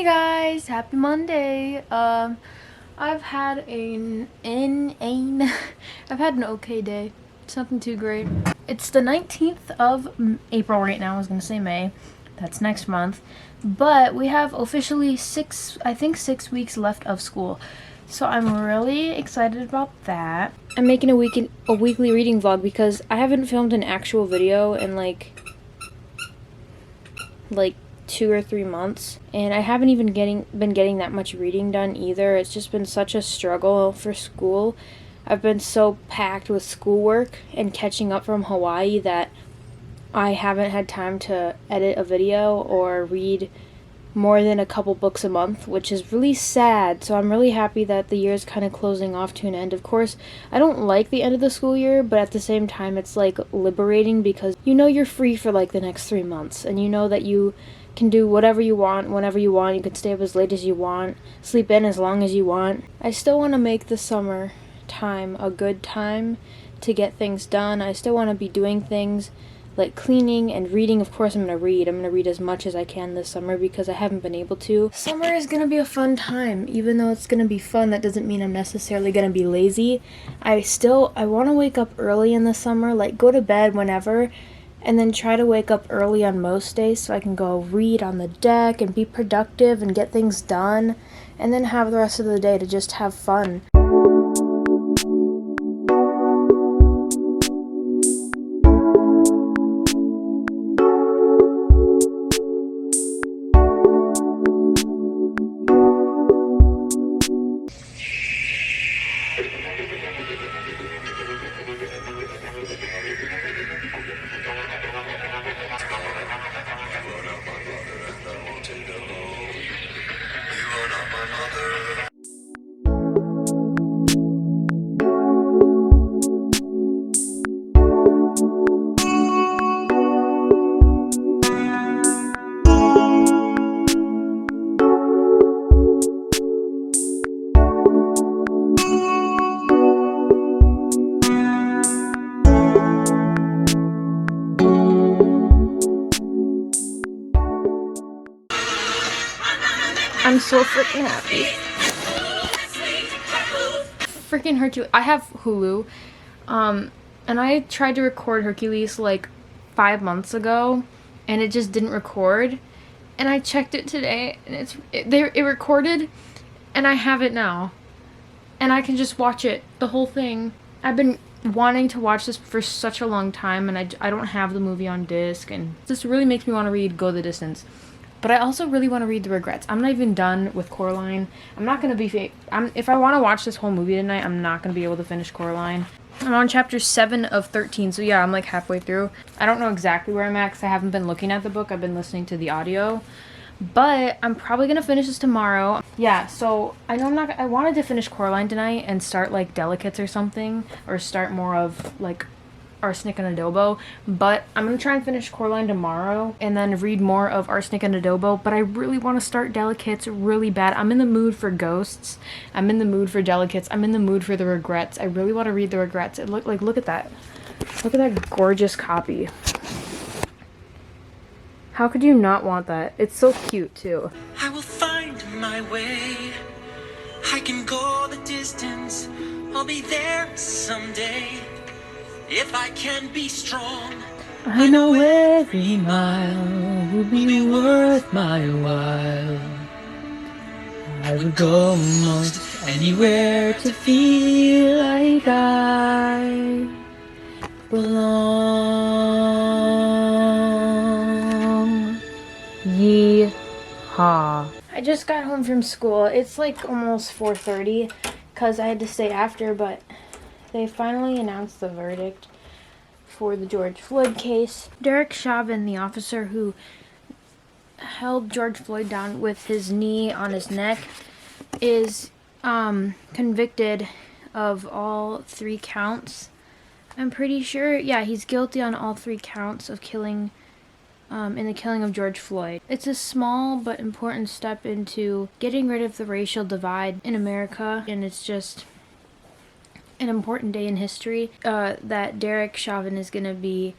Hey guys, happy Monday. I've had I've had an okay day. It's nothing too great. It's the 19th of April right now. I was gonna say May. That's next month. But we have officially 6 weeks left of school. So I'm really excited about that. I'm making a weekly reading vlog because I haven't filmed an actual video in like 2 or 3 months, and I haven't even been getting that much reading done either. It's just been such a struggle for school. I've been so packed with schoolwork and catching up from Hawaii that I haven't had time to edit a video or read more than a couple books a month, which is really sad. So I'm really happy that the year is kind of closing off to an end. Of course, I don't like the end of the school year, but at the same time it's like liberating because you know you're free for like the next 3 months, and you know that you can do whatever you want, whenever you want. You can stay up as late as you want, sleep in as long as you want. I still want to make the summer time a good time to get things done. I still want to be doing things like cleaning and reading. Of course, I'm going to read as much as I can this summer because I haven't been able to. Summer is going to be a fun time. Even though it's going to be fun, that doesn't mean I'm necessarily going to be lazy. I want to wake up early in the summer, like go to bed whenever, and then try to wake up early on most days so I can go read on the deck and be productive and get things done, and then have the rest of the day to just have fun. I'm so freaking happy. Freaking Hercules. I have Hulu. And I tried to record Hercules like 5 months ago, and it just didn't record. And I checked it today, and it recorded, and I have it now. And I can just watch it, the whole thing. I've been wanting to watch this for such a long time, and I don't have the movie on disc, and this really makes me want to read Go the Distance. But I also really want to read The Regrets. I'm not even done with Coraline. I'm not going to be... if I want to watch this whole movie tonight, I'm not going to be able to finish Coraline. I'm on chapter 7 of 13, so yeah, I'm like halfway through. I don't know exactly where I'm at because I haven't been looking at the book. I've been listening to the audio. But I'm probably going to finish this tomorrow. Yeah, so I know I wanted to finish Coraline tonight and start like Delicates or something. Or start more of like Arsenic and Adobo, but I'm gonna try and finish Coraline tomorrow and then read more of Arsenic and Adobo. But I really want to start Delicates really bad. I'm in the mood for Ghosts, I'm in the mood for Delicates, I'm in the mood for The Regrets. I really want to read The Regrets. Look at that gorgeous copy. How could you not want that? It's so cute too. I will find my way. I can go the distance. I'll be there someday. If I can be strong, I know every mile will be worth my while. I would go most anywhere to feel like I belong. Yee-haw. I just got home from school. It's like almost 4:30 because I had to stay after, but they finally announced the verdict for the George Floyd case. Derek Chauvin, the officer who held George Floyd down with his knee on his neck, is convicted of all 3 counts. I'm pretty sure, yeah, he's guilty on all 3 counts of killing, in the killing of George Floyd. It's a small but important step into getting rid of the racial divide in America, and it's just an important day in history that Derek Chauvin is going to be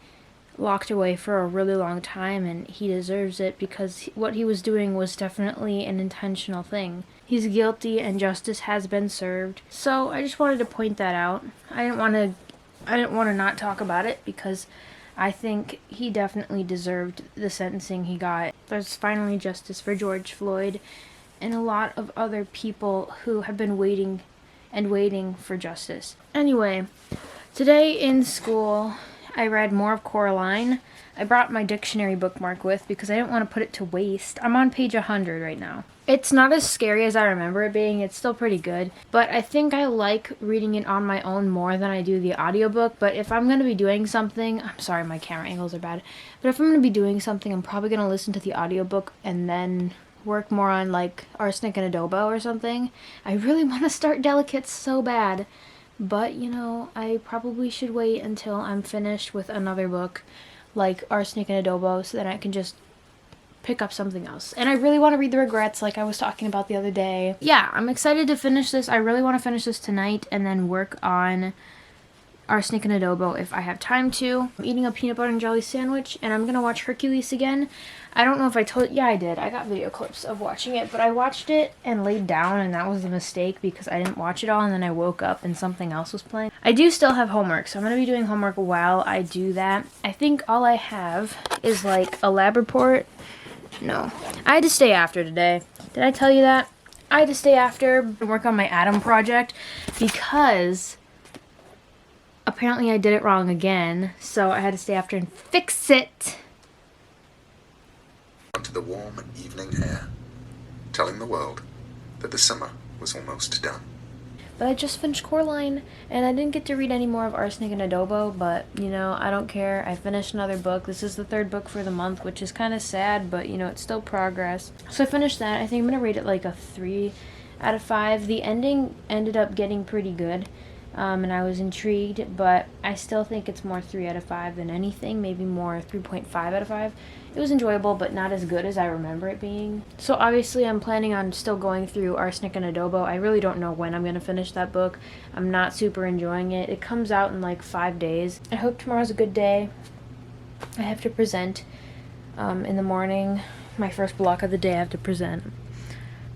locked away for a really long time, and he deserves it because what he was doing was definitely an intentional thing. He's guilty and justice has been served. So I just wanted to point that out. I didn't want to not talk about it because I think he definitely deserved the sentencing he got. There's finally justice for George Floyd and a lot of other people who have been waiting and waiting for justice. Anyway, today in school, I read more of Coraline. I brought my dictionary bookmark with because I didn't want to put it to waste. I'm on page 100 right now. It's not as scary as I remember it being. It's still pretty good. But I think I like reading it on my own more than I do the audiobook. But if I'm going to be doing something... I'm sorry, my camera angles are bad. But if I'm going to be doing something, I'm probably going to listen to the audiobook and then work more on, like, Arsenic and Adobo or something. I really want to start Delicates so bad. But, you know, I probably should wait until I'm finished with another book like Arsenic and Adobo so that I can just pick up something else. And I really want to read The Regrets like I was talking about the other day. Yeah, I'm excited to finish this. I really want to finish this tonight and then work on Arsenic and Adobo if I have time to. I'm eating a peanut butter and jelly sandwich and I'm going to watch Hercules again. I don't know if I told... Yeah, I did. I got video clips of watching it, but I watched it and laid down, and that was a mistake because I didn't watch it all, and then I woke up and something else was playing. I do still have homework, so I'm going to be doing homework while I do that. I think all I have is, like, a lab report. No. I had to stay after today. Did I tell you that? I had to stay after and work on my atom project because apparently I did it wrong again, so I had to stay after and fix it. To the warm evening air, telling the world that the summer was almost done. But I just finished Coraline, and I didn't get to read any more of Arsenic and Adobo, but, you know, I don't care. I finished another book. This is the third book for the month, which is kind of sad, but, you know, it's still progress. So I finished that. I think I'm going to rate it like a 3 out of 5. The ending ended up getting pretty good, and I was intrigued, but I still think it's more 3 out of 5 than anything, maybe more 3.5 out of 5. It was enjoyable, but not as good as I remember it being. So obviously I'm planning on still going through Arsenic and Adobo. I really don't know when I'm going to finish that book. I'm not super enjoying it. It comes out in like 5 days. I hope tomorrow's a good day. I have to present in the morning. My first block of the day I have to present.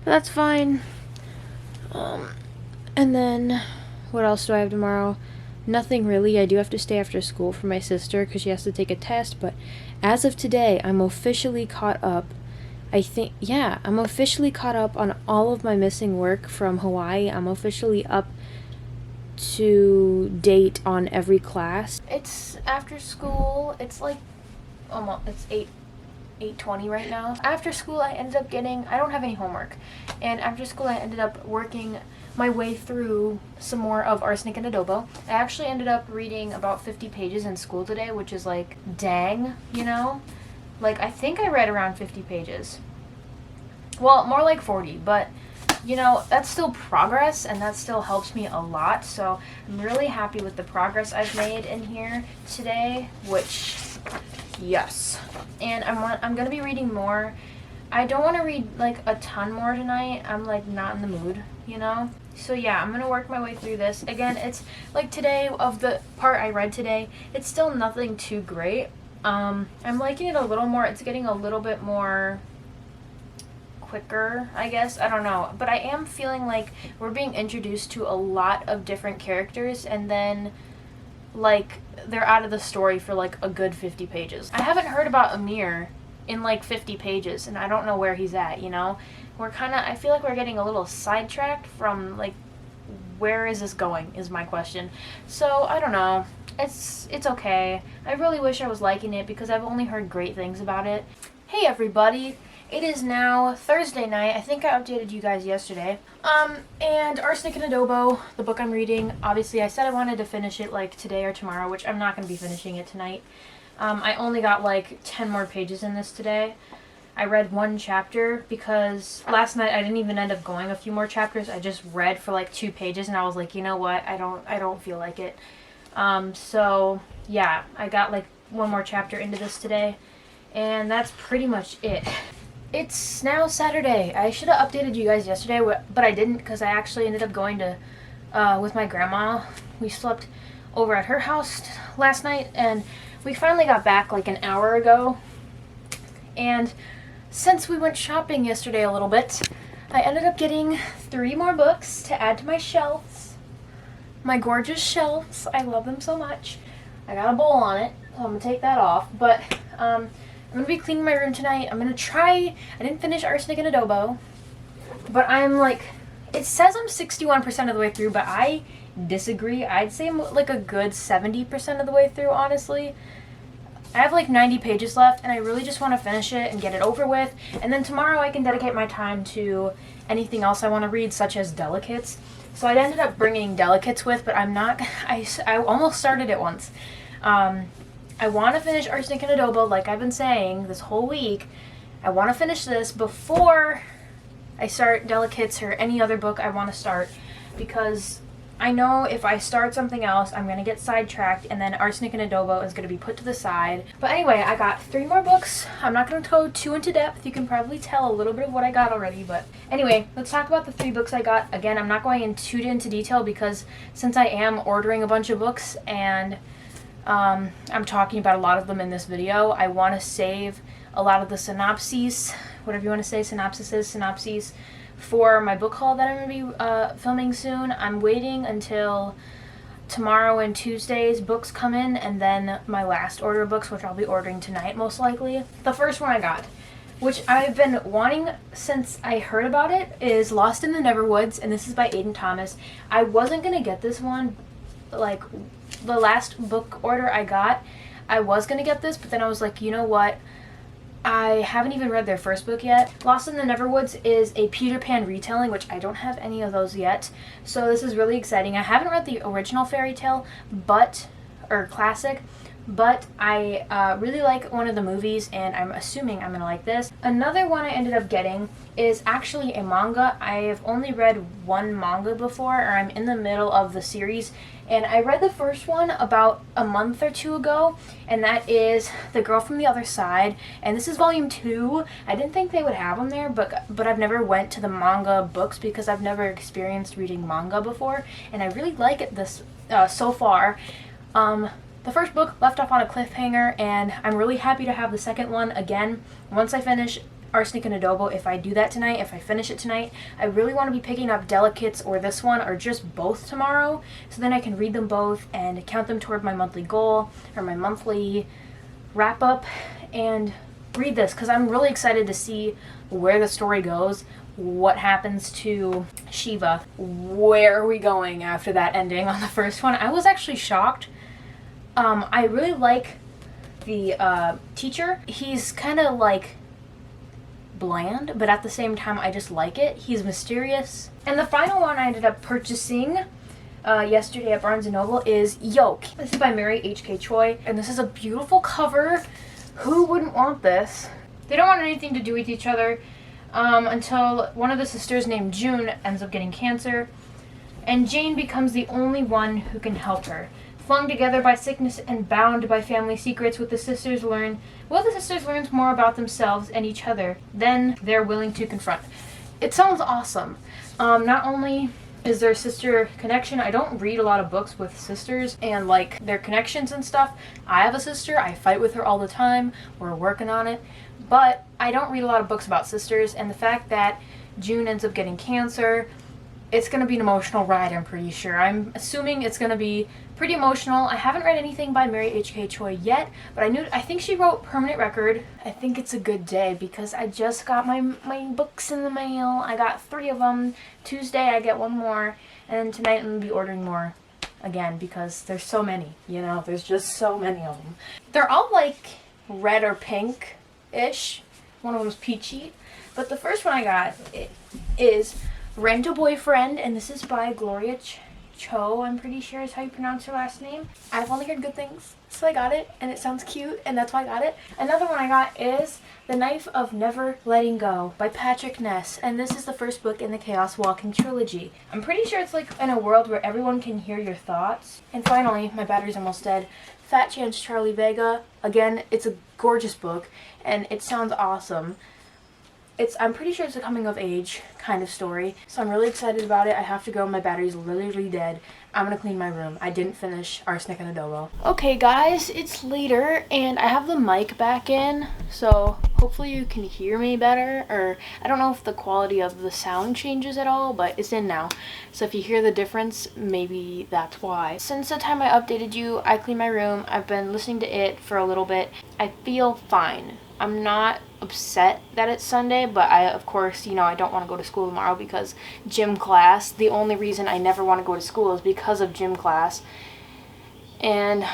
But that's fine. And then what else do I have tomorrow? Nothing really. I do have to stay after school for my sister because she has to take a test, but as of today, I'm officially caught up. I'm officially caught up on all of my missing work from Hawaii. I'm officially up to date on every class. It's after school. It's like almost, it's 8:20 right now. After school, I ended up I don't have any homework, and after school, I ended up working my way through some more of Arsenic and Adobo. I actually ended up reading about 50 pages in school today, which is like, dang, you know? Like, I think I read around 50 pages. Well, more like 40, but, you know, that's still progress, and that still helps me a lot, so I'm really happy with the progress I've made in here today, which, yes. And I'm gonna be reading more. I don't want to read, like, a ton more tonight. I'm, like, not in the mood, you know? So, yeah, I'm going to work my way through this. Again, it's, like, today, of the part I read today, it's still nothing too great. I'm liking it a little more. It's getting a little bit more quicker, I guess. I don't know. But I am feeling like we're being introduced to a lot of different characters, and then, like, they're out of the story for, like, a good 50 pages. I haven't heard about Amir in like 50 pages, and I don't know where he's at, you know? I feel like we're getting a little sidetracked from, like, where is this going, is my question. So, I don't know. It's okay. I really wish I was liking it because I've only heard great things about it. Hey everybody! It is now Thursday night. I think I updated you guys yesterday. And Arsenic and Adobo, the book I'm reading, obviously I said I wanted to finish it like today or tomorrow, which I'm not going to be finishing it tonight. I only got like 10 more pages in this today. I read one chapter because last night I didn't even end up going a few more chapters. I just read for like 2 pages and I was like, you know what? I don't feel like it. So yeah, I got like one more chapter into this today, and that's pretty much it. It's now Saturday. I should have updated you guys yesterday, but I didn't because I actually ended up going to with my grandma. We slept over at her house last night, and We finally got back like an hour ago, and since we went shopping yesterday a little bit, I ended up getting 3 more books to add to my shelves. My gorgeous shelves. I love them so much. I got a bowl on it, so I'm going to take that off. But I'm going to be cleaning my room tonight. I'm going to try... I didn't finish Arsenic and Adobo, but I'm like... It says I'm 61% of the way through, but I disagree. I'd say I'm like a good 70% of the way through, honestly. I have like 90 pages left, and I really just want to finish it and get it over with. And then tomorrow I can dedicate my time to anything else I want to read, such as Delicates. So I ended up bringing Delicates with, but I'm not... I almost started it once. I want to finish Arsenic and Adobo, like I've been saying this whole week. I want to finish this before I start Delicates or any other book I want to start, because I know if I start something else, I'm going to get sidetracked, and then Arsenic and Adobo is going to be put to the side. But anyway, I got 3 more books. I'm not going to go too into depth. You can probably tell a little bit of what I got already. But anyway, let's talk about the 3 books I got. Again, I'm not going into detail because since I am ordering a bunch of books and I'm talking about a lot of them in this video, I want to save a lot of the synopses, whatever you want to say, synopses, for my book haul that I'm going to be filming soon. I'm waiting until tomorrow and Tuesday's books come in, and then my last order of books, which I'll be ordering tonight most likely. The first one I got, which I've been wanting since I heard about it, is Lost in the Neverwoods, and this is by Aiden Thomas. I wasn't going to get this one, like the last book order I got, I was going to get this, but then I was like, you know what? I haven't even read their first book yet. Lost in the Neverwoods is a Peter Pan retelling, which I don't have any of those yet. So this is really exciting. I haven't read the original fairy tale, or classic, but I really like one of the movies, and I'm assuming I'm going to like this. Another one I ended up getting is actually a manga. I have only read one manga before, or I'm in the middle of the series, and I read the first one about a month or 2 ago, and that is The Girl from the Other Side, and this is volume 2. I didn't think they would have them there, but I've never went to the manga books because I've never experienced reading manga before, and I really like it this so far. The first book left off on a cliffhanger, and I'm really happy to have the second one again. Once I finish Arsenic and Adobo, if I do that tonight, if I finish it tonight, I really want to be picking up Delicates or this one, or just both tomorrow, so then I can read them both and count them toward my monthly goal, or my monthly wrap-up, and read this, because I'm really excited to see where the story goes, what happens to Shiva, where are we going after that ending on the first one. I was actually shocked. I really like the teacher. He's kind of like bland, but at the same time I just like it. He's mysterious. And the final one I ended up purchasing yesterday at Barnes & Noble is Yoke. This is by Mary H.K. Choi, and this is a beautiful cover. Who wouldn't want this? They don't want anything to do with each other until one of the sisters named June ends up getting cancer, and Jane becomes the only one who can help her. Flung together by sickness and bound by family secrets, the sisters learn more about themselves and each other than they're willing to confront. It sounds awesome. Not only is there a sister connection, I don't read a lot of books with sisters and like their connections and stuff. I have a sister, I fight with her all the time, we're working on it, but I don't read a lot of books about sisters, and the fact that June ends up getting cancer, it's going to be an emotional ride, I'm pretty sure. I'm assuming it's going to be pretty emotional. I haven't read anything by Mary H.K. Choi yet, but I think she wrote Permanent Record. I think it's a good day because I just got my books in the mail. I got 3 of them. Tuesday I get 1 more, and tonight I'm going to be ordering more again because there's so many, there's just so many of them. They're all like red or pink-ish. One of them's peachy, but the first one I got is Rent a Boyfriend, and this is by Gloria Cho, I'm pretty sure is how you pronounce her last name. I've only heard good things, so I got it, and it sounds cute, and that's why I got it. Another one I got is The Knife of Never Letting Go by Patrick Ness, and this is the first book in the Chaos Walking trilogy. I'm pretty sure it's like in a world where everyone can hear your thoughts. And finally, my battery's almost dead, Fat Chance Charlie Vega. Again, it's a gorgeous book, and it sounds awesome. I'm pretty sure it's a coming of age kind of story, so I'm really excited about it. I have to go. My battery's literally dead. I'm gonna clean my room. I didn't finish Arsenic and Adobo. Okay guys, it's later and I have the mic back in, so hopefully you can hear me better, or I don't know if the quality of the sound changes at all, but it's in now. So if you hear the difference, maybe that's why. Since the time I updated you, I cleaned my room. I've been listening to it for a little bit. I feel fine. I'm not upset that it's Sunday, but I, of course, you know, I don't want to go to school tomorrow because gym class. The only reason I never want to go to school is because of gym class. And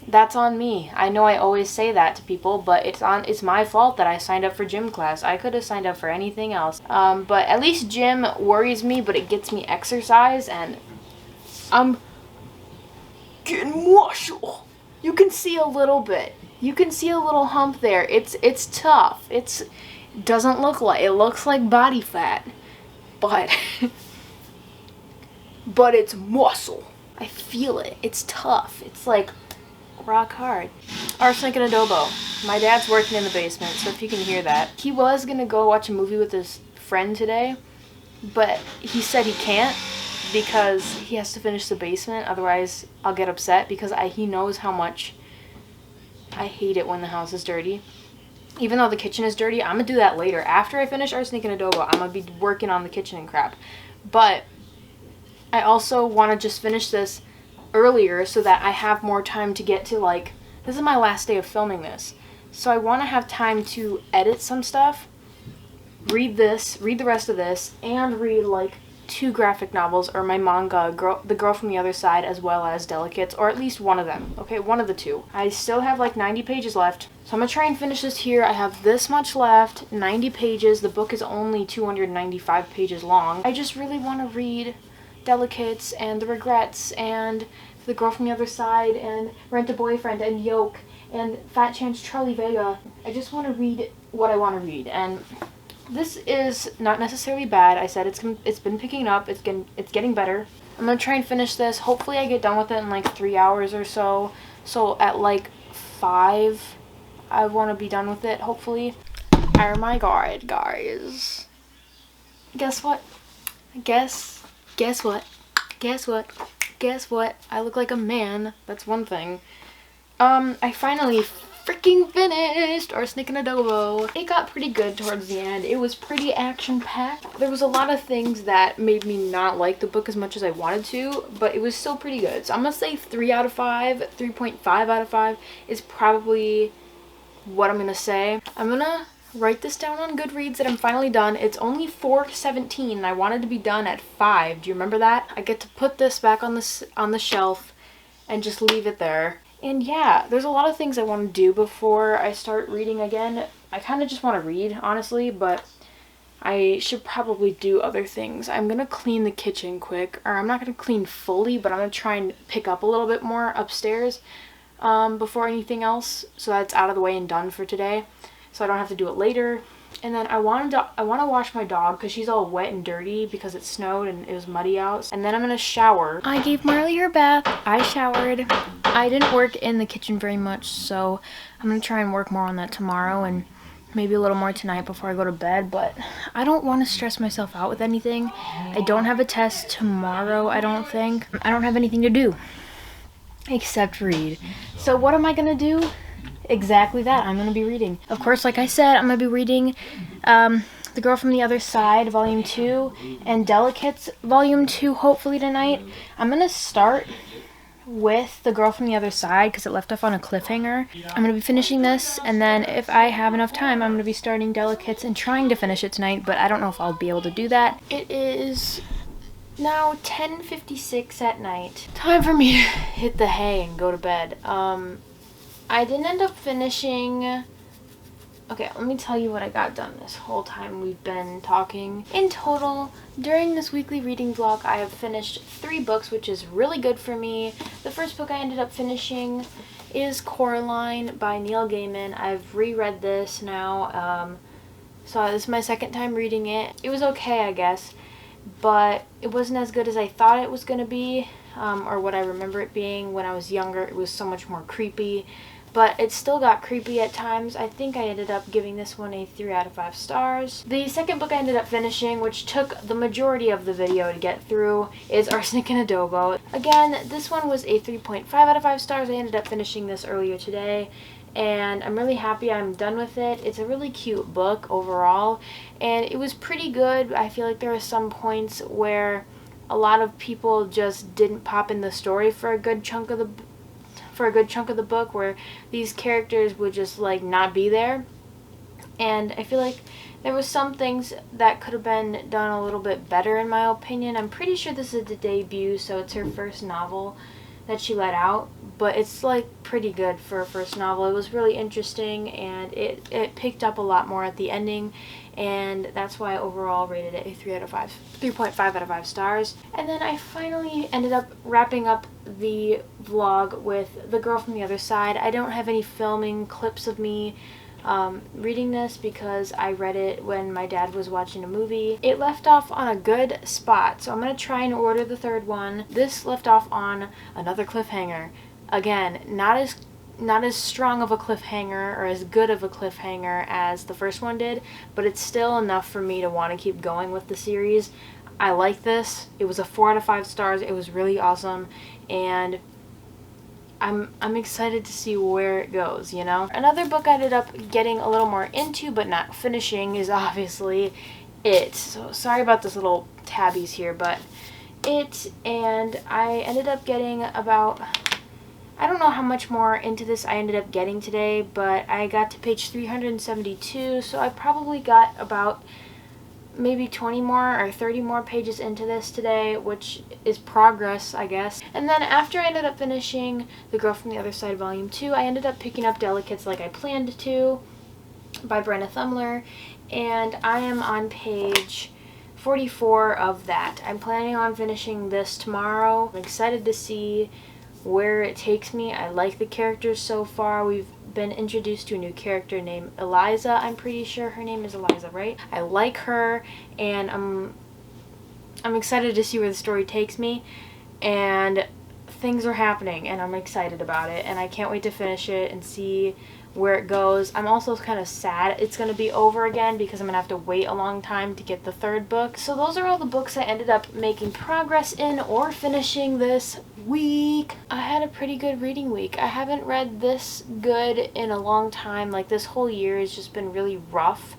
that's on me. I know I always say that to people, but it's my fault that I signed up for gym class. I could have signed up for anything else. But at least gym worries me, but it gets me exercise, and I'm getting muscle. You can see a little bit. You can see a little hump there. It's tough. It looks like body fat, but but it's muscle. I feel it. It's tough. It's like rock hard. Arsenic and Adobo. My dad's working in the basement, so if you can hear that. He was gonna go watch a movie with his friend today, but he said he can't because he has to finish the basement. Otherwise, I'll get upset because he knows how much I hate it when the house is dirty. Even though the kitchen is dirty, I'm gonna do that later. After I finish Arsenic and Adobo, I'm gonna be working on the kitchen and crap. But I also want to just finish this earlier so that I have more time to get to, like, this is my last day of filming this. So I want to have time to edit some stuff, read the rest of this, and read, like, 2 graphic novels, or my manga, The Girl from the Other Side, as well as Delicates, or at least one of them, okay, one of the 2. I still have like 90 pages left, so I'm gonna try and finish this here. I have this much left, 90 pages. The book is only 295 pages long. I just really want to read Delicates and The Regrets and The Girl from the Other Side and Rent a Boyfriend and Yoke and Fat Chance Charlie Vega. I just want to read what I want to read, and this is not necessarily bad. I said it's been picking up. It's getting better. I'm gonna try and finish this. Hopefully I get done with it in like 3 hours or so. So at like 5, I want to be done with it, hopefully. Oh my god, guys. Guess what? Guess what? Guess what? I look like a man. That's one thing. I finally freaking finished Arsenic and Adobo. It got pretty good towards the end. It was pretty action-packed. There was a lot of things that made me not like the book as much as I wanted to, but it was still pretty good. So I'm gonna say 3 out of 5, 3.5 out of 5 is probably what I'm gonna say. I'm gonna write this down on Goodreads that I'm finally done. It's only 4:17 and I wanted to be done at 5. Do you remember that? I get to put this back on the shelf and just leave it there. And yeah, there's a lot of things I want to do before I start reading again. I kind of just want to read, honestly, but I should probably do other things. I'm going to clean the kitchen quick, or I'm not going to clean fully, but I'm going to try and pick up a little bit more upstairs before anything else, so that's out of the way and done for today, so I don't have to do it later. And then I want to wash my dog because she's all wet and dirty because it snowed and it was muddy out. And then I'm going to shower. I gave Marley her bath. I showered. I didn't work in the kitchen very much, so I'm going to try and work more on that tomorrow and maybe a little more tonight before I go to bed. But I don't want to stress myself out with anything. I don't have a test tomorrow, I don't think. I don't have anything to do except read. So what am I going to do? Exactly that. I'm going to be reading. Of course, like I said, I'm going to be reading The Girl from the Other Side, Volume 2, and Delicates, Volume 2, hopefully tonight. I'm going to start with The Girl from the Other Side because it left off on a cliffhanger. I'm going to be finishing this, and then if I have enough time, I'm going to be starting Delicates and trying to finish it tonight, but I don't know if I'll be able to do that. It is now 10:56 at night. Time for me to hit the hay and go to bed. I didn't end up finishing. Okay, let me tell you what I got done this whole time we've been talking. In total, during this weekly reading vlog, I have finished 3 books, which is really good for me. The first book I ended up finishing is Coraline by Neil Gaiman. I've reread this now, so this is my second time reading it. It was okay, I guess, but it wasn't as good as I thought it was going to be, or what I remember it being when I was younger. It was so much more creepy. but it still got creepy at times. I think I ended up giving this one a 3 out of 5 stars. The second book I ended up finishing, which took the majority of the video to get through, is Arsenic and Adobo. Again, this one was a 3.5 out of 5 stars. I ended up finishing this earlier today, and I'm really happy I'm done with it. It's a really cute book overall, and it was pretty good. I feel like there were some points where a lot of people just didn't pop in the story for a good chunk of the book, where these characters would just like not be there. And I feel like there was some things that could have been done a little bit better, in my opinion. I'm pretty sure this is the debut, so it's her first novel that she let out, but it's like pretty good for a first novel. It was really interesting, and it picked up a lot more at the ending, and that's why I overall rated it a 3.5 out of 5 stars. And then I finally ended up wrapping up the vlog with The Girl from the Other Side. I don't have any filming clips of me reading this because I read it when my dad was watching a movie. It left off on a good spot, so I'm going to try and order the third one. This left off on another cliffhanger. Again, not as strong of a cliffhanger or as good of a cliffhanger as the first one did, but it's still enough for me to want to keep going with the series. I like this. It was a 4 out of 5 stars. It was really awesome, and I'm excited to see where it goes, you know? Another book I ended up getting a little more into but not finishing is obviously It. So sorry about this little tabbies here, but It, and I ended up getting about, I don't know how much more into this I ended up getting today, but I got to page 372, so I probably got about maybe 20 more or 30 more pages into this today, which is progress, I guess. And then after I ended up finishing The Girl from the Other Side Volume 2, I ended up picking up Delicates Like I Planned to by Brenna Thumler, and I am on page 44 of that. I'm planning on finishing this tomorrow. I'm excited to see where it takes me. I like the characters so far. We've been introduced to a new character named Eliza. I'm pretty sure her name is Eliza, right? I like her, and I'm excited to see where the story takes me, and things are happening, and I'm excited about it, and I can't wait to finish it and see where it goes. I'm also kind of sad it's going to be over again because I'm going to have to wait a long time to get the third book. So those are all the books I ended up making progress in or finishing this week. I had a pretty good reading week. I haven't read this good in a long time. Like, this whole year has just been really rough.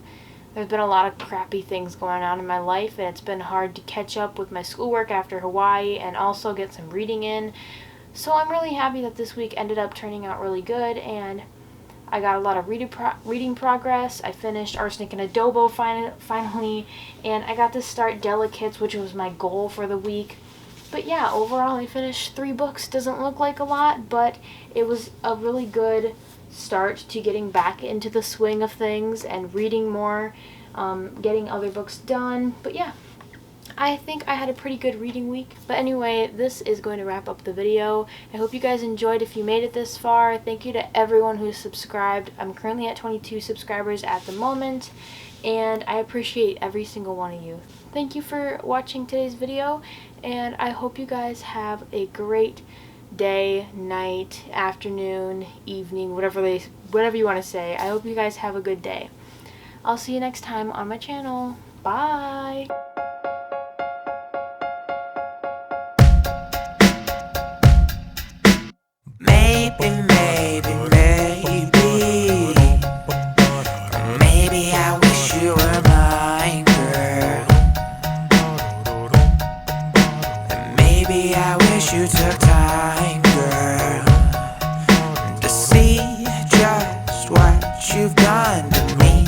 There's been a lot of crappy things going on in my life, and it's been hard to catch up with my schoolwork after Hawaii and also get some reading in. So I'm really happy that this week ended up turning out really good, and I got a lot of reading progress. I finished Arsenic and Adobo finally, and I got to start Delicates, which was my goal for the week. But yeah, overall I finished 3 books. Doesn't look like a lot, but it was a really good start to getting back into the swing of things and reading more, getting other books done. But yeah, I think I had a pretty good reading week. But anyway, this is going to wrap up the video. I hope you guys enjoyed. If you made it this far, thank you to everyone who's subscribed. I'm currently at 22 subscribers at the moment, and I appreciate every single one of you. Thank you for watching today's video, and I hope you guys have a great day, night, afternoon, evening, whatever you want to say. I hope you guys have a good day. I'll see you next time on my channel. Bye! Maybe I wish you were mine, girl. And maybe I wish you took time, girl, to see just what you've done to me.